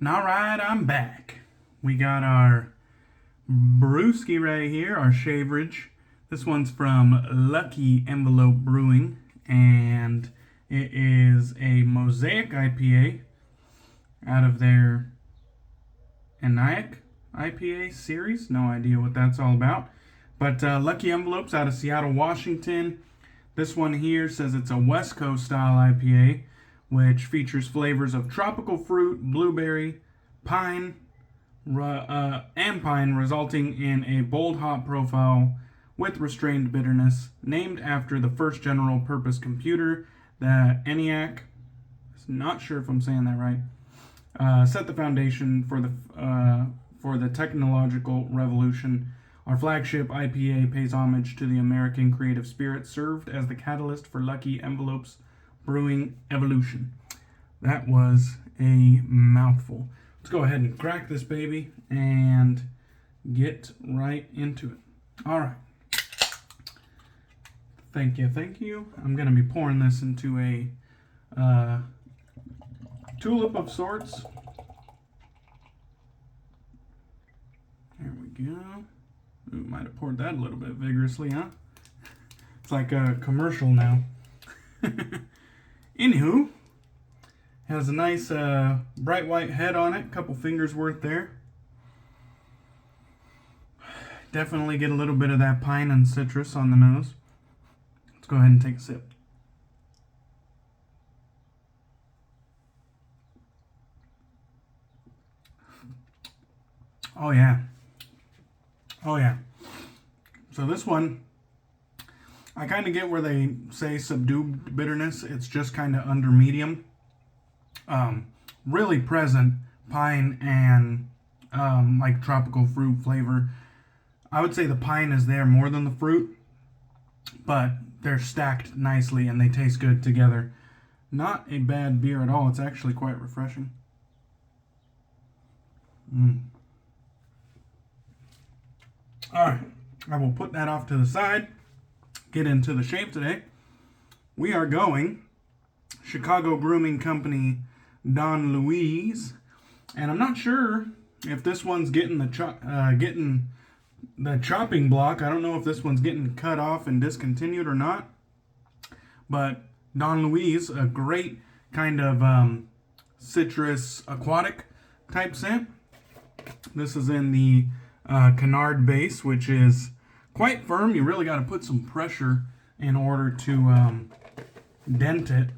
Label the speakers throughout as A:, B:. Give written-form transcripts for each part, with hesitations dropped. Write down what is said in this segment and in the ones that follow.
A: Alright, I'm back. We got our brewski right here, our shaverage. This one's from Lucky Envelope Brewing, and it is a Mosaic IPA out of their Aniac IPA series. No idea what that's all about. But Lucky Envelopes out of Seattle, Washington. This one here says it's a West Coast style IPA, which features flavors of tropical fruit, blueberry, pine, and pine, resulting in a bold hop profile with restrained bitterness. Named after the first general purpose computer, the ENIAC, not sure if I'm saying that right, set the foundation for the technological revolution. Our flagship IPA pays homage to the American creative spirit, served as the catalyst for Lucky Envelope's brewing evolution. That was a mouthful. Let's go ahead and crack this baby and get right into it. All right. Thank you. I'm going to be pouring this into a tulip of sorts. There we go. Ooh, might have poured that a little bit vigorously, huh? It's like a commercial now. Anywho, has a nice bright white head on it, couple fingers worth there. Definitely get a little bit of that pine and citrus on the nose. Let's go ahead and take a sip. Oh yeah. So this one, I kind of get where they say subdued bitterness. It's just kind of under medium. Really present pine and like tropical fruit flavor. I would say the pine is there more than the fruit, but they're stacked nicely and they taste good together. Not a bad beer at all. It's actually quite refreshing. Alright, I will put that off to the side. Get into the shape today. We are going Chicago Grooming Company Don Louise, and I'm not sure if this one's getting the chopping block. I don't know if this one's getting cut off and discontinued or not. But Don Louise, a great kind of citrus aquatic type scent. This is in the Canard base, which is quite firm. You really got to put some pressure in order to dent it.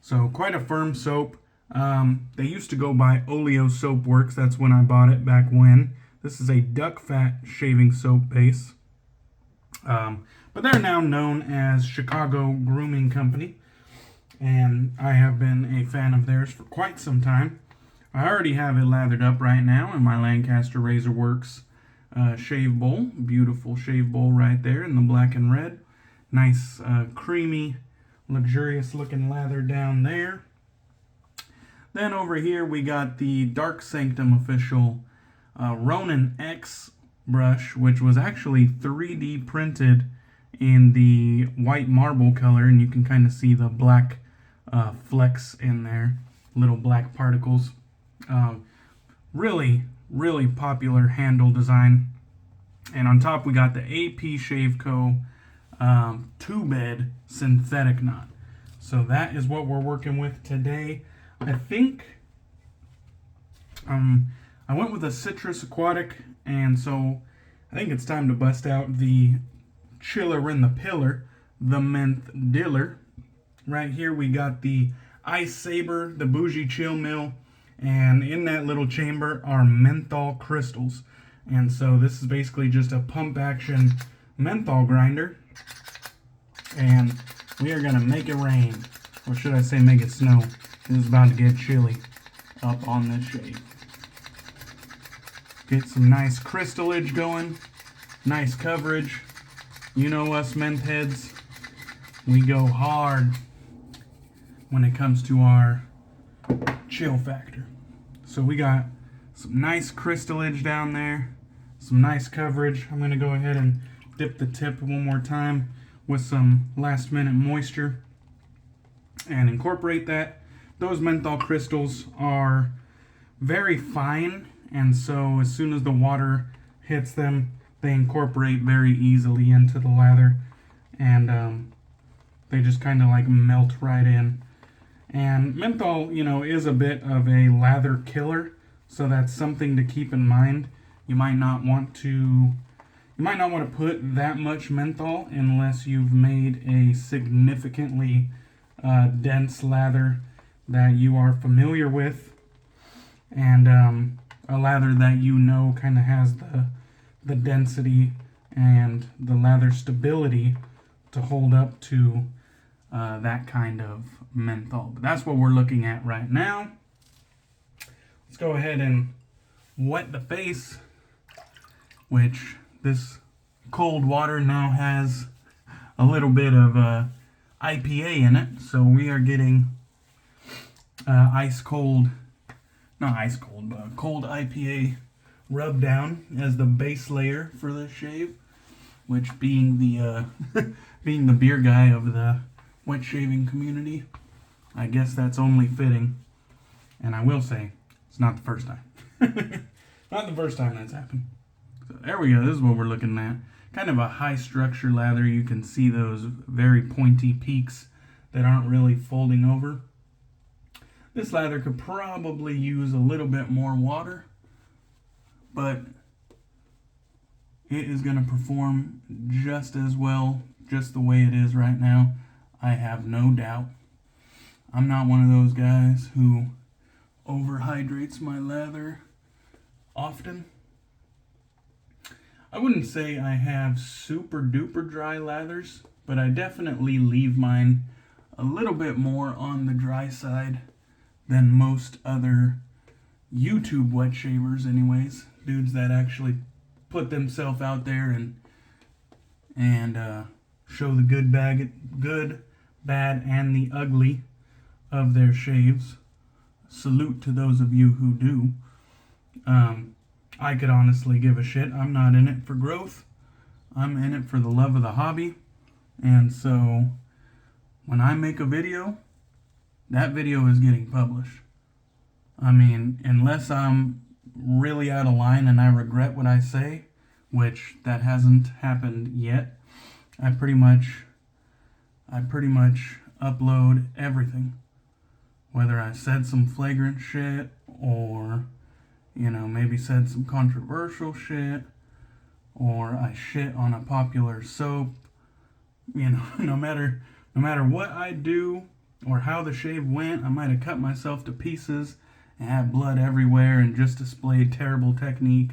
A: So quite a firm soap. They used to go by Oleo Soapworks. That's when I bought it back when. This is a duck fat shaving soap base. But they're now known as Chicago Grooming Company. And I have been a fan of theirs for quite some time. I already have it lathered up right now in my Lancaster Razorworks shave bowl. Beautiful shave bowl right there in the black and red. Nice, creamy, luxurious looking lather down there. Then over here we got the Dark Sanctum official RoninX brush, which was actually 3D printed in the white marble color, and you can kind of see the black flecks in there, little black particles. Really popular handle design. And on top we got the Aftershave Co. 2-bed synthetic knot. So that is what we're working with today. I think I went with a citrus aquatic, and so I think it's time to bust out the chiller in the pillar, the Menth Diller. Right here we got the Ice Saber, the Bougie Chill Mill, and in that little chamber are menthol crystals. And so this is basically just a pump action menthol grinder, and we are going to make it rain, or should I say make it snow. It's about to get chilly up on this shade. Get some nice crystallage going, nice coverage. You know us menth heads, we go hard when it comes to our chill factor. So we got some nice crystallage down there, some nice coverage. I'm going to go ahead and dip the tip one more time with some last minute moisture and incorporate that. Those menthol crystals are very fine, and so as soon as the water hits them, they incorporate very easily into the lather, and they just kind of like melt right in. And menthol, you know, is a bit of a lather killer, so that's something to keep in mind. You might not want to put that much menthol unless you've made a significantly dense lather that you are familiar with, and a lather that you know kind of has the density and the lather stability to hold up to that kind of menthol. But that's what we're looking at right now. Let's go ahead and wet the face, which this cold water now has a little bit of IPA in it, so we are getting cold IPA rub down as the base layer for this shave, which being the being the beer guy of the wet shaving community, I guess that's only fitting. And I will say, it's not the first time. Not the first time that's happened. So there we go. This is what we're looking at. Kind of a high structure lather. You can see those very pointy peaks that aren't really folding over. This lather could probably use a little bit more water, but it is going to perform just as well, just the way it is right now. I have no doubt. I'm not one of those guys who overhydrates my lather often. I wouldn't say I have super duper dry lathers, but I definitely leave mine a little bit more on the dry side than most other YouTube wet shavers anyways. Dudes that actually put themselves out there and show the good, bad, and the ugly of their shaves. Salute to those of you who do. I could honestly give a shit. I'm not in it for growth. I'm in it for the love of the hobby. And so when I make a video, that video is getting published. I mean, unless I'm really out of line and I regret what I say, which that hasn't happened yet, I pretty much upload everything. Whether I said some flagrant shit or, you know, maybe said some controversial shit, or I shit on a popular soap, you know, no matter what I do or how the shave went, I might have cut myself to pieces and had blood everywhere and just displayed terrible technique.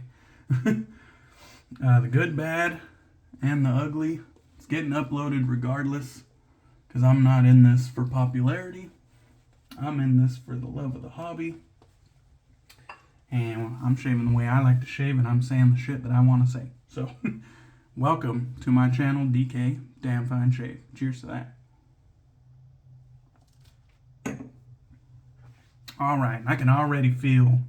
A: The good, bad, and the ugly, it's getting uploaded regardless, because I'm not in this for popularity. I'm in this for the love of the hobby. And I'm shaving the way I like to shave, and I'm saying the shit that I want to say. So, welcome to my channel, DK Damn Fine Shave. Cheers to that. Alright, I can already feel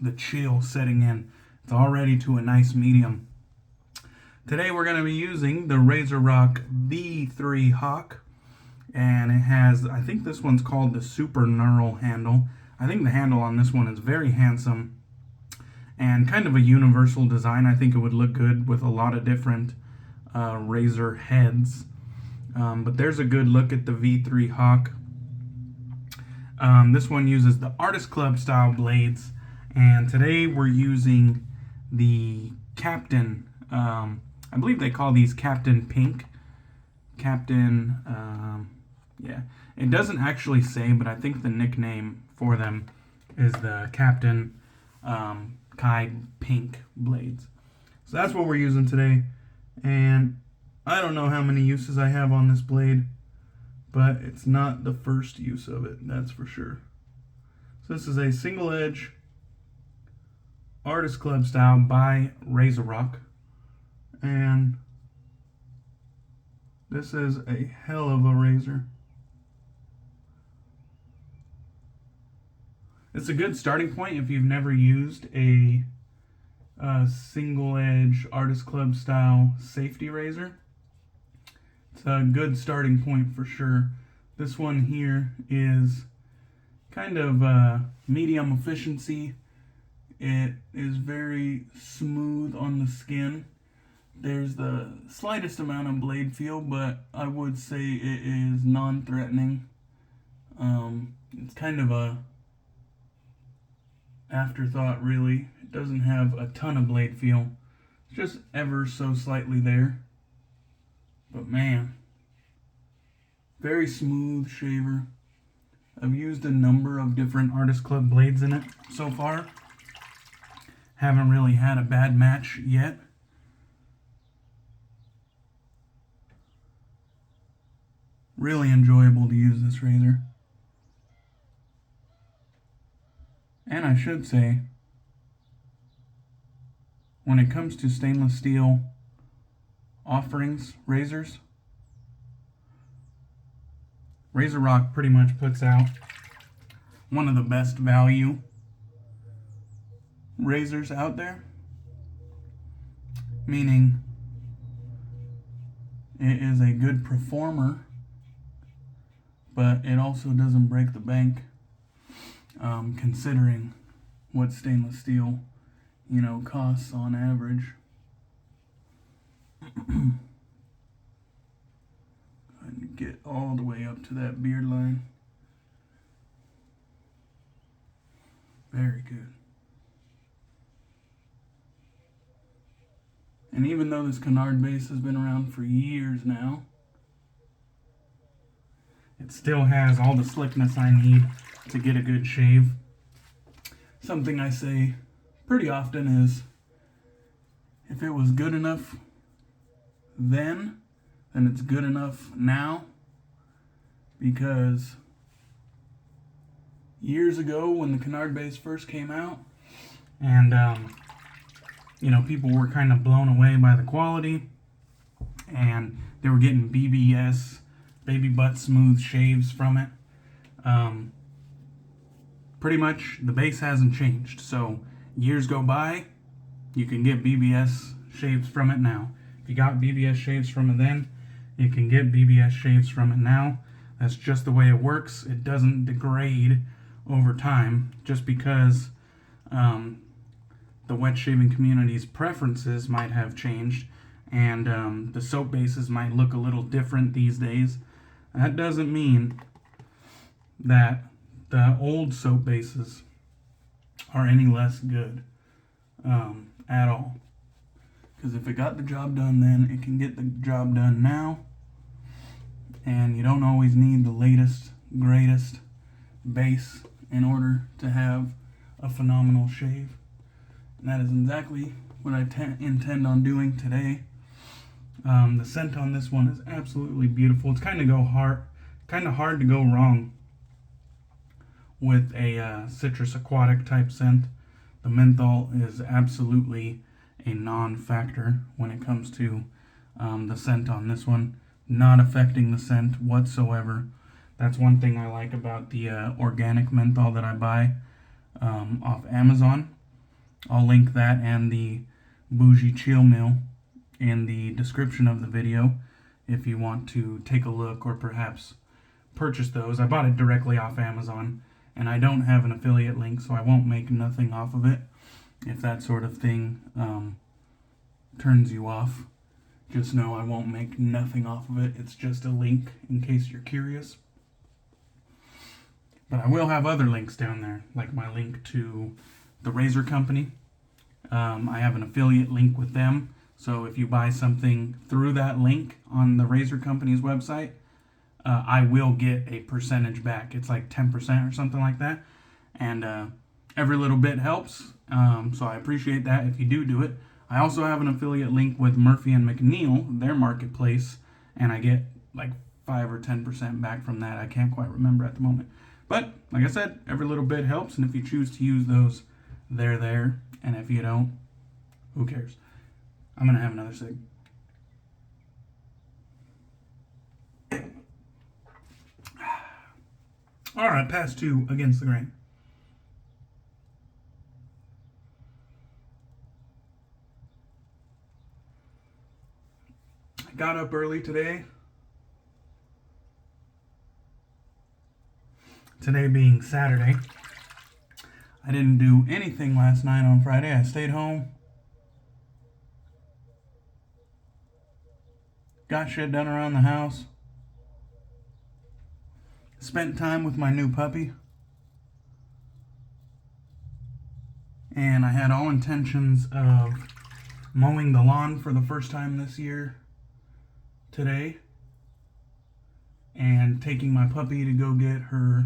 A: the chill setting in. It's already to a nice medium. Today we're going to be using the Razorock V3 Hawk. And it has, I think this one's called the Super Knurl handle. I think the handle on this one is very handsome and kind of a universal design. I think it would look good with a lot of different razor heads. But there's a good look at the V3 Hawk. This one uses the Artist Club style blades. And today we're using the Captain, I believe they call these Captain Pink. Captain, yeah. It doesn't actually say, but I think the nickname for them is the Captain Kai Pink blades. So that's what we're using today. And I don't know how many uses I have on this blade, but it's not the first use of it, that's for sure. So this is a single edge Artist Club style by Razorock. And this is a hell of a razor. It's a good starting point if you've never used a single edge Artist Club style safety razor. It's a good starting point for sure. This one here is kind of medium efficiency It is very smooth on the skin. There's the slightest amount of blade feel, but I would say it is non-threatening. It's kind of a afterthought, really. It doesn't have a ton of blade feel. It's just ever so slightly there. But man, very smooth shaver. I've used a number of different Artist Club blades in it so far. Haven't really had a bad match yet. Really enjoyable to use this razor. And I should say, when it comes to stainless steel offerings razors, Razorock pretty much puts out one of the best value razors out there. Meaning, it is a good performer, but it also doesn't break the bank, considering what stainless steel, costs on average. And get all the way up to that beard line. Very good. And even though this canard base has been around for years now, it still has all the slickness I need to get a good shave. Something I say pretty often is, if it was good enough then it's good enough now. Because years ago when the canard base first came out, and people were kind of blown away by the quality, and they were getting BBS, baby butt smooth shaves from it. Pretty much the base hasn't changed, so years go by, you can get BBS shaves from it now. If you got BBS shaves from it then, you can get BBS shaves from it now. That's just the way it works. It doesn't degrade over time just because the wet shaving community's preferences might have changed, and the soap bases might look a little different these days. That doesn't mean that the old soap bases are any less good at all. Because if it got the job done then, it can get the job done now. And you don't always need the latest, greatest base in order to have a phenomenal shave. And that is exactly what I intend on doing today. The scent on this one is absolutely beautiful. It's kind of hard to go wrong with a citrus aquatic type scent. The menthol is absolutely a non-factor when it comes to the scent on this one. Not affecting the scent whatsoever. That's one thing I like about the organic menthol that I buy off Amazon. I'll link that and the Bougie Chill Mill in the description of the video if you want to take a look or perhaps purchase those. I bought it directly off Amazon, and I don't have an affiliate link, so I won't make nothing off of it. If that sort of thing turns you off, just know I won't make nothing off of it. It's just a link in case you're curious. But I will have other links down there, like my link to the Razor Company. I have an affiliate link with them, so if you buy something through that link on the Razor Company's website, I will get a percentage back. It's like 10% or something like that. And every little bit helps, so I appreciate that if you do it. I also have an affiliate link with Murphy and McNeil, their marketplace, and I get like 5 or 10% back from that. I can't quite remember at the moment. But, like I said, every little bit helps, and if you choose to use those, they're there. And if you don't, who cares? I'm going to have another cig. All right, pass 2 against the grain. I got up early today. Today being Saturday. I didn't do anything last night on Friday. I stayed home. Got shit done around the house. Spent time with my new puppy. And I had all intentions of mowing the lawn for the first time this year today. And taking my puppy to go get her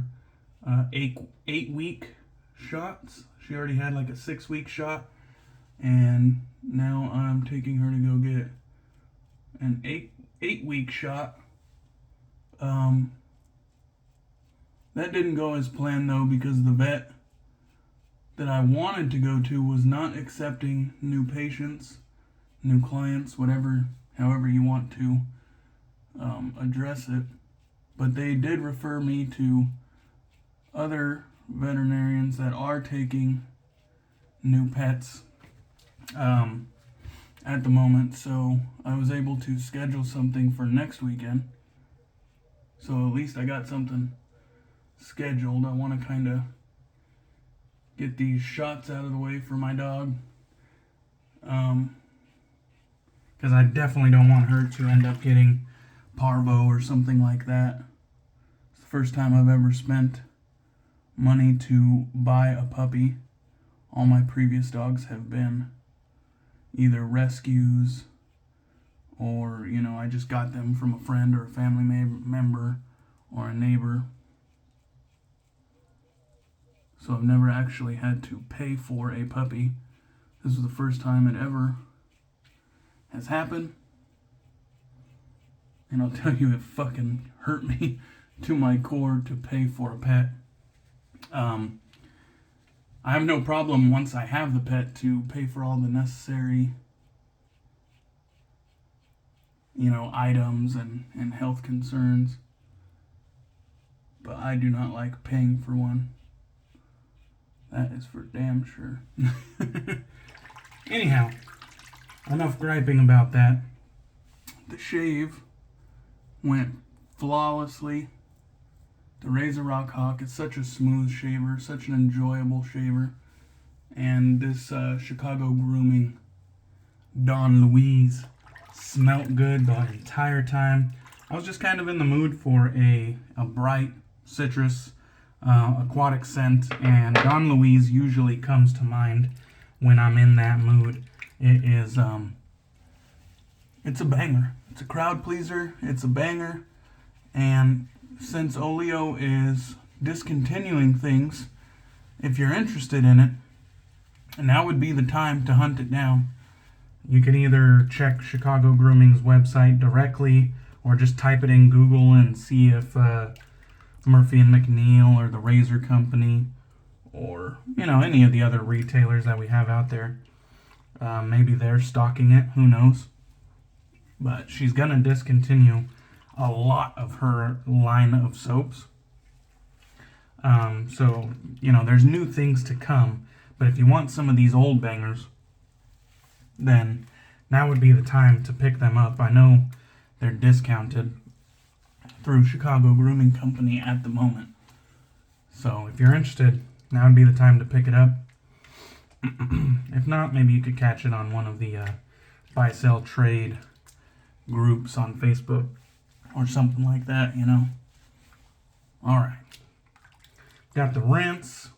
A: 8-week shots. She already had like a 6-week shot. And now I'm taking her to go get an 8-week shot. That didn't go as planned though, because the vet that I wanted to go to was not accepting new patients, new clients, however you want to address it. But they did refer me to other veterinarians that are taking new pets at the moment. So I was able to schedule something for next weekend. So at least I got something scheduled. I want to kind of get these shots out of the way for my dog. Because I definitely don't want her to end up getting parvo or something like that. It's the first time I've ever spent money to buy a puppy. All my previous dogs have been either rescues or, I just got them from a friend or a family member or a neighbor. So I've never actually had to pay for a puppy. This is the first time it ever has happened. And I'll tell you, it fucking hurt me to my core to pay for a pet. I have no problem once I have the pet to pay for all the necessary, items and health concerns. But I do not like paying for one. That is for damn sure. Anyhow, enough griping about that. The shave went flawlessly. The Razorock Hawk is such a smooth shaver, such an enjoyable shaver. And this Chicago Grooming Don Louise smelt good the entire time. I was just kind of in the mood for a bright citrus aquatic scent, and Don Louise usually comes to mind when I'm in that mood. It is, it's a banger. It's a crowd pleaser. It's a banger. And since Oleo is discontinuing things, if you're interested in it, now would be the time to hunt it down. You can either check Chicago Grooming's website directly, or just type it in Google and see if Murphy and McNeil or the Razor Company or, any of the other retailers that we have out there. Maybe they're stocking it. Who knows? But she's going to discontinue a lot of her line of soaps. So, there's new things to come. But if you want some of these old bangers, then now would be the time to pick them up. I know they're discounted through Chicago Grooming Company at the moment. So if you're interested, now would be the time to pick it up. If not, maybe you could catch it on one of the buy, sell, trade groups on Facebook or something like that, Alright. Got the rinse.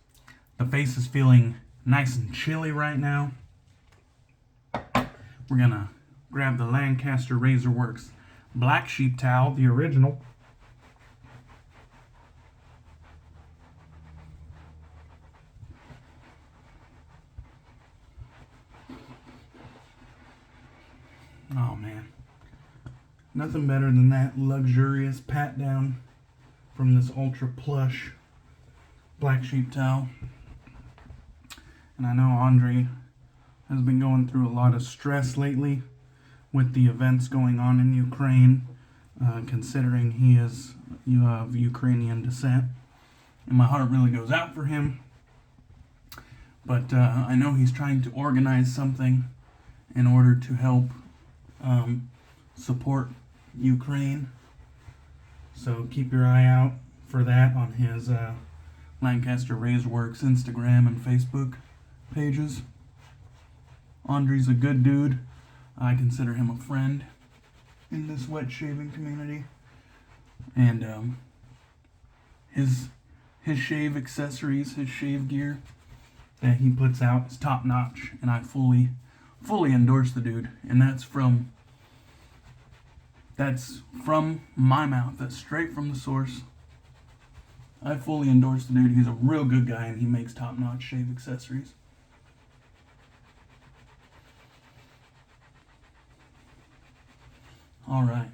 A: The face is feeling nice and chilly right now. We're going to grab the Lancaster Razorworks Black Sheep Towel, the original. Oh man, nothing better than that luxurious pat down from this ultra plush black sheep towel. And I know Andre has been going through a lot of stress lately with the events going on in Ukraine, considering he is of Ukrainian descent. And my heart really goes out for him. But I know he's trying to organize something in order to help support Ukraine. So keep your eye out for that on his Lancaster Razorworks Instagram and Facebook pages. Andre's a good dude. I consider him a friend in this wet shaving community. And his shave accessories, his shave gear that he puts out is top notch, and I fully endorse the dude. And that's from my mouth. That's straight from the source. I fully endorse the dude. He's a real good guy, and he makes top notch shave accessories. All right.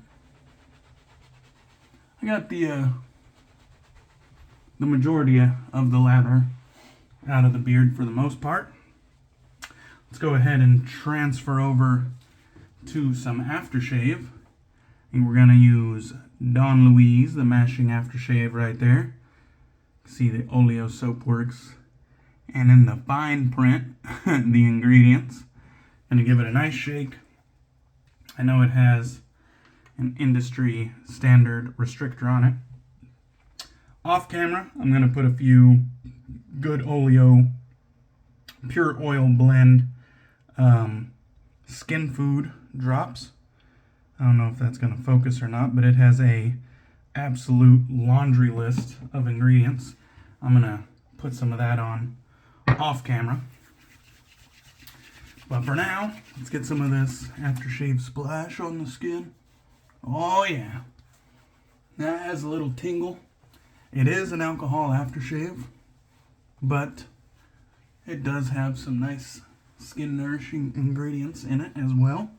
A: I got the majority of the lather out of the beard for the most part. Let's go ahead and transfer over to some aftershave. And we're going to use Don Louise, the mashing aftershave right there. See the Oleo Soapworks. And in the fine print, the ingredients. Going to give it a nice shake. I know it has an industry standard restrictor on it. Off camera, I'm going to put a few good Oleo pure oil blend skin food drops. I don't know if that's going to focus or not, but it has a absolute laundry list of ingredients. I'm going to put some of that on off camera. But for now, let's get some of this aftershave splash on the skin. Oh yeah, that has a little tingle. It is an alcohol aftershave, but it does have some nice skin nourishing ingredients in it as well.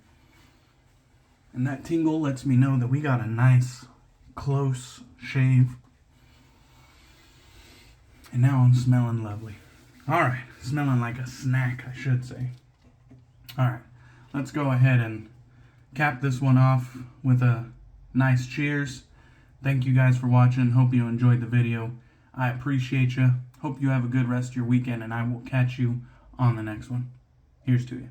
A: And that tingle lets me know that we got a nice close shave. And now I'm smelling lovely. Alright, smelling like a snack, I should say. Alright, let's go ahead and cap this one off with a nice cheers. Thank you guys for watching. Hope you enjoyed the video. I appreciate you. Hope you have a good rest of your weekend, and I will catch you on the next one. Here's to you.